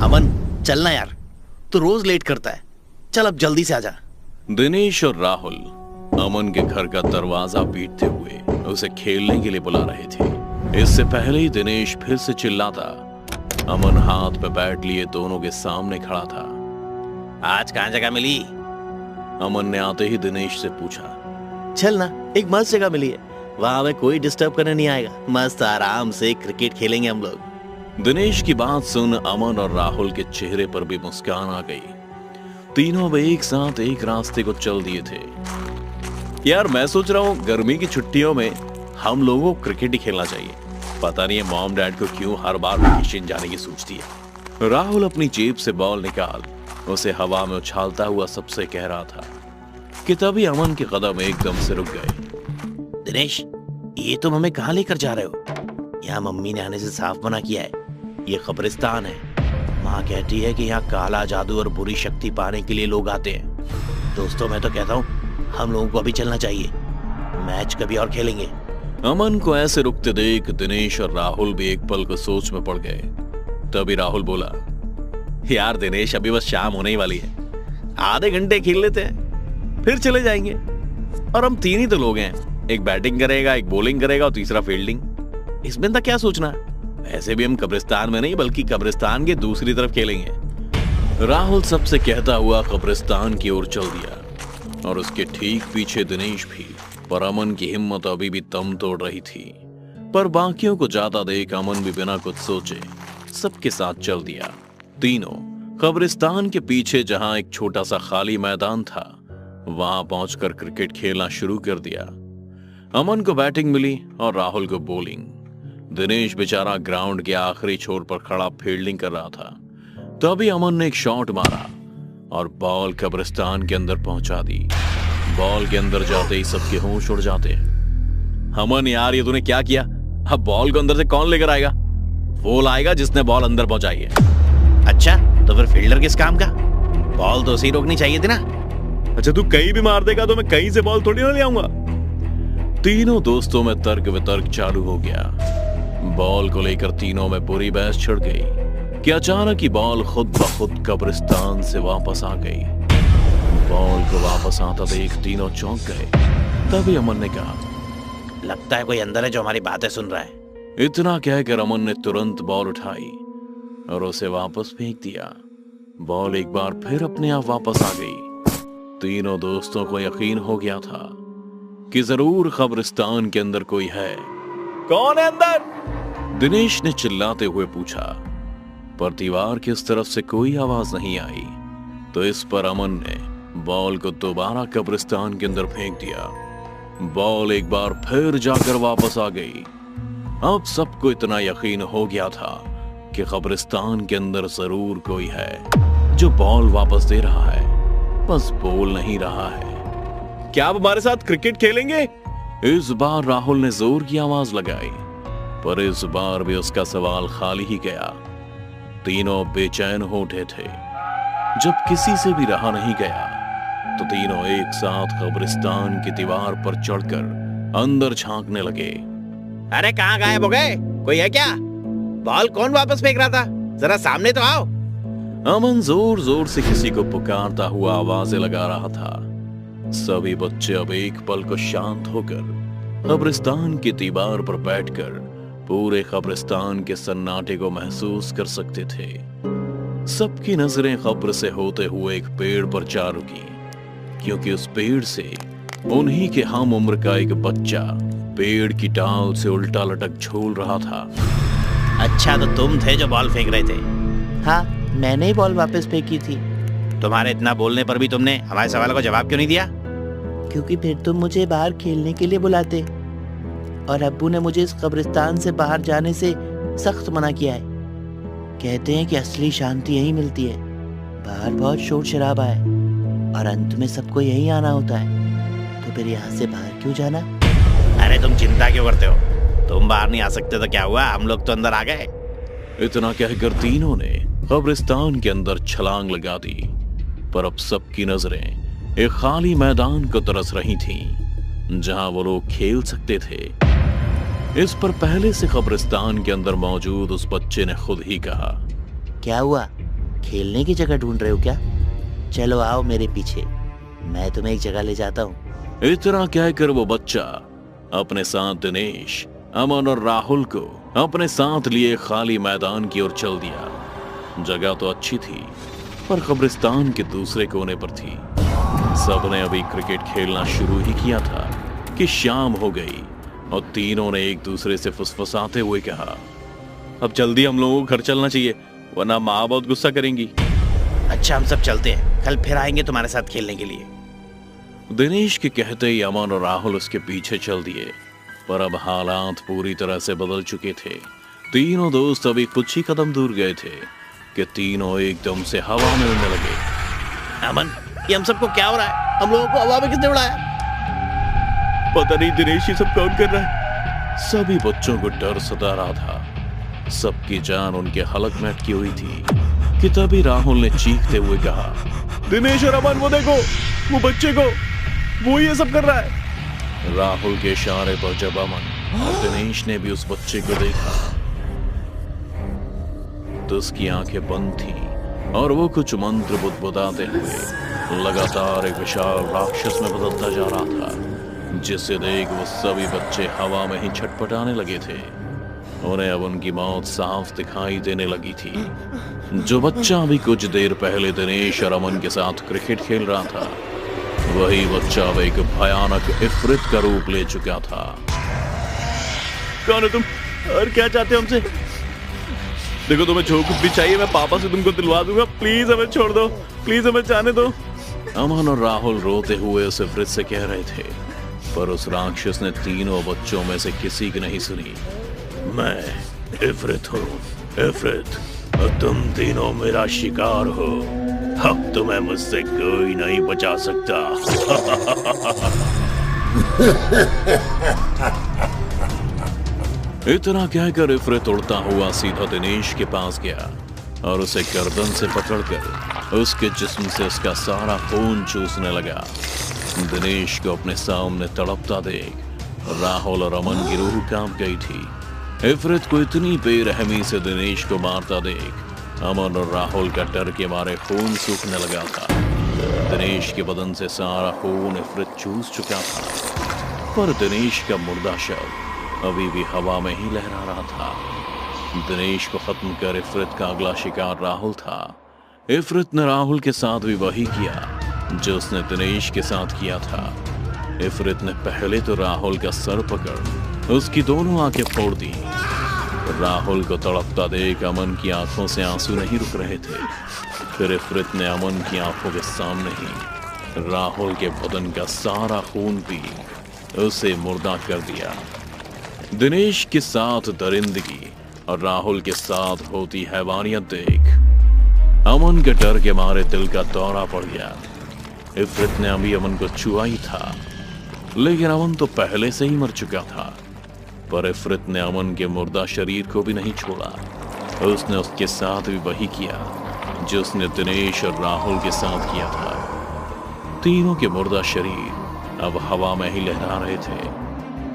अमन चलना यार, तू रोज लेट करता है, चल अब जल्दी से आजा। दिनेश और राहुल अमन के घर का दरवाजा पीटते हुए उसे खेलने के लिए बुला रहे थे। इससे पहले ही दिनेश फिर से चिल्लाता। अमन हाथ पे बैट लिए दोनों के सामने खड़ा था। आज कहाँ जगह मिली? अमन ने आते ही दिनेश से पूछा। चल ना, एक मस्त जगह मिली है, वहां हमें कोई डिस्टर्ब करने नहीं आएगा, मस्त आराम से क्रिकेट खेलेंगे हम लोग। दिनेश की बात सुन अमन और राहुल के चेहरे पर भी मुस्कान आ गई। तीनों वे एक साथ एक रास्ते को चल दिए थे। यार मैं सोच रहा हूँ गर्मी की छुट्टियों में हम लोगों को क्रिकेट ही खेलना चाहिए। पता नहीं है मॉम डैड को क्यों हर बार वेकेशन जाने की सोचती है। राहुल अपनी जेब से बॉल निकाल उसे हवा में उछालता हुआ सबसे कह रहा था कि तभी अमन के कदम एकदम से रुक गए। दिनेश, ये तुम हमें कहाँ लेकर जा रहे हो? यहाँ मम्मी ने आने से साफ मना किया है, ये कब्रिस्तान है। माँ कहती है कि यहाँ काला जादू और बुरी शक्ति पाने के लिए लोग आते हैं। दोस्तों मैं तो कहता हूँ हम लोगों को अभी चलना चाहिए, मैच कभी और खेलेंगे। अमन को ऐसे रुकते देख दिनेश और राहुल भी एक पल को सोच में पड़ गए। तभी राहुल बोला, यार दिनेश अभी बस शाम होने ही वाली है, आधे घंटे खेल लेते हैं फिर चले जाएंगे। और हम तीन ही तो लोग हैं, एक बैटिंग करेगा, एक बॉलिंग करेगा और तीसरा फील्डिंग। इसमें तो क्या सोचना, ऐसे भी हम कब्रिस्तान में नहीं बल्कि कब्रिस्तान के दूसरी तरफ खेलेंगे। राहुल सबसे कहता हुआ कब्रिस्तान की ओर चल दिया और उसके ठीक पीछे दिनेश भी। पर अमन की हिम्मत अभी भी दम तोड़ रही थी। पर बाकियों को जाता देख अमन भी बिना कुछ सोचे सबके साथ चल दिया। तीनों कब्रिस्तान के पीछे जहां एक छोटा सा खाली मैदान था वहां पहुंचकर क्रिकेट खेलना शुरू कर दिया। अमन को बैटिंग मिली और राहुल को बॉलिंग। दिनेश बेचारा ग्राउंड के आखिरी छोर पर खड़ा फील्डिंग कर रहा था। तभी अमन ने एक शॉट मारा और बॉल कब्रिस्तान के अंदर पहुंचा दी। बॉल के अंदर जाते ही सबके होश उड़ जाते। अमन यार, ये तूने क्या किया? अब बॉल को अंदर से कौन लेकर आएगा? वो लाएगा जिसने बॉल अंदर पहुंचाई है। अच्छा, तो फिर फील्डर किस काम का? बॉल तो उसे ही रोकनी चाहिए थी ना। अच्छा, तू कहीं भी मार देगा तो मैं कहीं से बॉल थोड़ी ना ले आऊंगा। तीनों दोस्तों में तर्क वितर्क चालू हो गया। बॉल को लेकर तीनों में बुरी बहस छिड़ गई कि अचानक ही बॉल खुद ब खुद कब्रिस्तान से वापस आ गई। बॉल को वापस आता देख तीनों चौंक गए। तभी अमन ने कहा, लगता है कोई अंदर है जो हमारी बातें सुन रहा है। इतना कहकर अमन ने तुरंत बॉल उठाई और उसे वापस फेंक दिया। बॉल एक बार फिर अपने आप वापस आ गई। तीनों दोस्तों को यकीन हो गया था कि जरूर कब्रिस्तान के अंदर कोई है। कौन है अंदर? दिनेश ने चिल्लाते हुए पूछा। पर दीवार की उस तरफ से कोई आवाज नहीं आई। तो इस पर अमन ने बॉल को दोबारा कब्रिस्तान के अंदर फेंक दिया। बॉल एक बार फिर जाकर वापस आ गई। अब सबको इतना यकीन हो गया था कि कब्रिस्तान के अंदर जरूर कोई है जो बॉल वापस दे रहा है, बस बोल नहीं रहा है। क्या आप हमारे साथ क्रिकेट खेलेंगे? इस बार राहुल ने जोर की आवाज लगाई, पर इस बार भी उसका सवाल खाली ही गया। तीनों बेचैन हो उठे थे। जब किसी से भी रहा नहीं गया तो तीनों एक साथ कब्रिस्तान की दीवार पर चढ़कर अंदर झांकने लगे। अरे कहाँ गायब हो गए? कोई है क्या? बॉल कौन वापस फेंक रहा था? जरा सामने तो आओ। अमन जोर जोर से किसी को पुकारता हुआ आवाजें लगा रहा था। सभी बच्चे अब एक पल को शांत होकर कब्रिस्तान की दीवार पर बैठकर पूरे कब्रिस्तान के सन्नाटे को महसूस कर सकते थे। सबकी नजरें कब्र से होते हुए एक पेड़ पर जा रुकी, क्योंकि उस पेड़ से उन्हीं के हम उम्र का एक बच्चा पेड़ की डाल से उल्टा लटक झूल रहा था। अच्छा, तो तुम थे जो बॉल फेंक रहे थे? हाँ, मैंने ही बॉल वापस फेंकी थी। तुम्हारे इतना बोलने पर भी तुमने हमारे सवाल का जवाब क्यों नहीं दिया? क्योंकि फिर तुम मुझे बाहर खेलने के लिए बुलाते और अब्बू ने मुझे इस कब्रिस्तान से बाहर जाने से सख्त मना किया है। कहते हैं कि असली शांति यही मिलती है, बाहर बहुत शोर शराबा है और अंत में सबको यही आना होता है। तो फिर यहाँ से बाहर क्यों जाना? अरे तुम चिंता क्यों करते हो? तुम बाहर नहीं आ सकते तो क्या हुआ, हम लोग तो अंदर आ गए। इतना कहकर तीनों ने कब्रिस्तान के अंदर छलांग लगा दी। पर अब सबकी नजरें एक खाली मैदान को तरस रही थीं, जहां वो लोग खेल सकते थे। इस पर पहले से कब्रिस्तान के अंदर मौजूद उस बच्चे ने खुद ही कहा, क्या हुआ? खेलने की जगह ढूंढ रहे हो क्या? चलो आओ मेरे पीछे, मैं तुम्हें एक जगह ले जाता हूँ। इतना कहकर वो बच्चा अपने साथ दिनेश, अमन और राहुल को अपने साथ लिए खाली मैदान की ओर चल दिया। जगह तो अच्छी थी, पर कब्रिस्तान के दूसरे कोने पर थी। सबने अभी क्रिकेट खेलना शुरू ही किया था कि शाम हो गई और तीनों ने एक दूसरे से फुसफुसाते हुए कहा, अब जल्दी हम लोगों को घर चलना चाहिए, वरना माँ बहुत गुस्सा करेंगी। अच्छा, हम सब चलते हैं, कल फिर आएंगे तुम्हारे साथ खेलने के लिए। दिनेश के कहते ही अमन और राहुल उसके पीछे चल दिए, पर अब हालात पूरी तरह से बदल चुके थे। तीनों दोस्त अभी कुछ ही कदम दूर गए थे कि तीनों एकदम से हवा में उड़ने लगे। अमन, ये हम सबको क्या हो रहा है? हम लोगों को हवा में किसने उड़ाया? पता नहीं दिनेश ये सब कौन कर रहा है। सभी बच्चों को डर सता रहा था, सबकी जान उनके हलक में अटकी हुई थी कि तभी राहुल ने चीखते हुए कहा, दिनेश और अमन, वो देखो, वो बच्चे को, वो ये सब कर रहा है। राहुल के इशारे पर जब अमन और दिनेश ने भी उस बच्चे को देखा तो उसकी आंखें बंद थी और वो कुछ मंत्र बुदबुदाते हुए लगातार एक विशाल राक्षस में बदलता जा रहा था, जिसे देख वो सभी बच्चे हवा में ही छटपटाने लगे थे। उन्हें अब उनकी मौत साफ दिखाई देने लगी थी। जो बच्चा अभी कुछ देर पहले दिनेश और अमन के साथ क्रिकेट खेल रहा था, वही बच्चा अब एक भयानक इफ्रित का रूप ले चुका था। कौन हो तुम और क्या चाहते हो हमसे? देखो, तुम्हें जो कुछ भी चाहिए मैं पापा से तुमको दिलवा दूंगा, प्लीज हमें छोड़ दो, प्लीज हमें जाने दो। अमन और राहुल रोते हुए उस इफ्रित से कह रहे थे, पर उस राक्षस ने तीनों बच्चों में से किसी की नहीं सुनी। मैं इफ्रित हूँ, इफ्रित, और तुम तीनों मेरा शिकार हो। अब तुम्हें मुझसे कोई नहीं बचा सकता। इतना कहकर इफ्रित उड़ता हुआ सीधा दिनेश के पास गया और उसे गर्दन से पकड़कर उसके जिस्म से उसका सारा खून चूसने लगा। दिनेश को अपने सामने तड़पता देख राहुल और अमन की रूह कांप गई थी। इफ्रित को इतनी बेरहमी से दिनेश को मारता देख अमन और राहुल का डर के मारे खून सूखने लगा था। दिनेश के बदन से सारा खून इफ्रित चूस चुका था, पर दिनेश का मुर्दा शव अभी भी हवा में ही लहरा रहा था। दिनेश को खत्म कर इफ्रित का अगला शिकार राहुल था। इफ्रित ने राहुल के साथ भी वही किया जो उसने दिनेश के साथ किया था। इफ्रित ने पहले तो राहुल का सर पकड़ उसकी दोनों आंखें फोड़ दी। राहुल को तड़पता देख अमन की आंखों से आंसू नहीं रुक रहे थे। फिर इफ्रित ने अमन की आंखों के सामने ही राहुल के बदन का सारा खून पी उसे मुर्दा कर दिया। दिनेश के साथ दरिंदगी और राहुल के साथ होती हैवानियत देख अमन के डर के मारे दिल का दौरा पड़ गया। इफ्रित ने अभी अमन को छुआ ही था, लेकिन अमन तो पहले से ही मर चुका था। पर इफ्रित ने अमन के मुर्दा शरीर को भी नहीं छोड़ा। उसने उसके साथ भी वही किया जो उसने दिनेश और राहुल के साथ किया था। तीनों के मुर्दा शरीर अब हवा में ही लहरा रहे थे।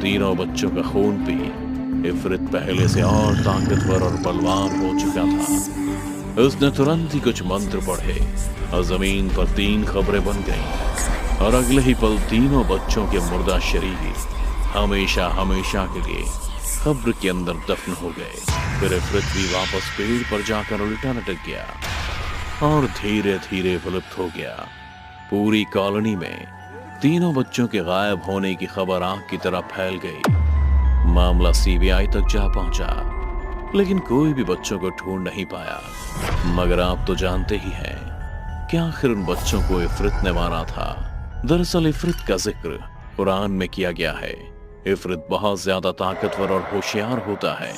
तीनों बच्चों का खून पी इफ्रित पहले से और ताकतवर और बलवान हो चुका था। उसने तुरंत ही कुछ मंत्र पढ़े और जमीन पर 3 खबरें बन गईं और अगले ही पल तीनों बच्चों के मुर्दा शरीर हमेशा हमेशा के लिए कब्र के अंदर दफन हो गए। फिर इफ्रित भी वापस पेड़ पर जाकर उल्टा लटक गया और धीरे धीरे विलुप्त हो गया। पूरी कॉलोनी में तीनों बच्चों के गायब होने की खबर आग की तरह फैल गई। मामला सीबीआई तक जा पहुंचा, लेकिन कोई भी बच्चों को ढूंढ नहीं पाया। मगर आप तो जानते ही हैं कि आखिर उन बच्चों को इफ्रित ने मारा था। दरअसल इफ्रित का जिक्र कुरान में किया गया है। इफ्रित बहुत ज्यादा ताकतवर और होशियार होता है।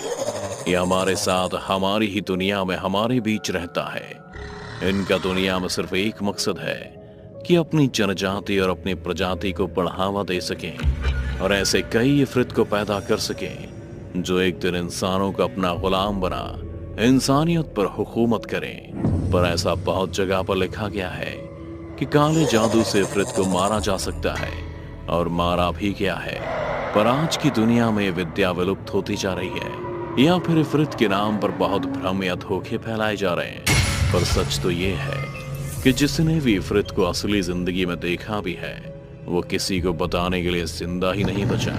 ये हमारे साथ हमारी ही दुनिया में हमारे बीच रहता है। इनका दुनिया में सिर्फ एक मकसद है कि अपनी जनजाति और अपनी प्रजाति को बढ़ावा दे सकें और ऐसे कई इफ्रित को पैदा कर सकें जो एक दिन इंसानों को अपना गुलाम बना इंसानियत पर हुकूमत करें। पर ऐसा बहुत जगह पर लिखा गया है कि काले जादू से इफ्रित को मारा जा सकता है और मारा भी गया है। पर आज की दुनिया में विद्या विलुप्त होती जा रही है, या फिर इफ्रित के नाम पर बहुत भ्रम या धोखे फैलाए जा रहे हैं। पर सच तो ये है कि जिसने भी इफरित को असली जिंदगी में देखा भी है, वो किसी को बताने के लिए जिंदा ही नहीं बचा।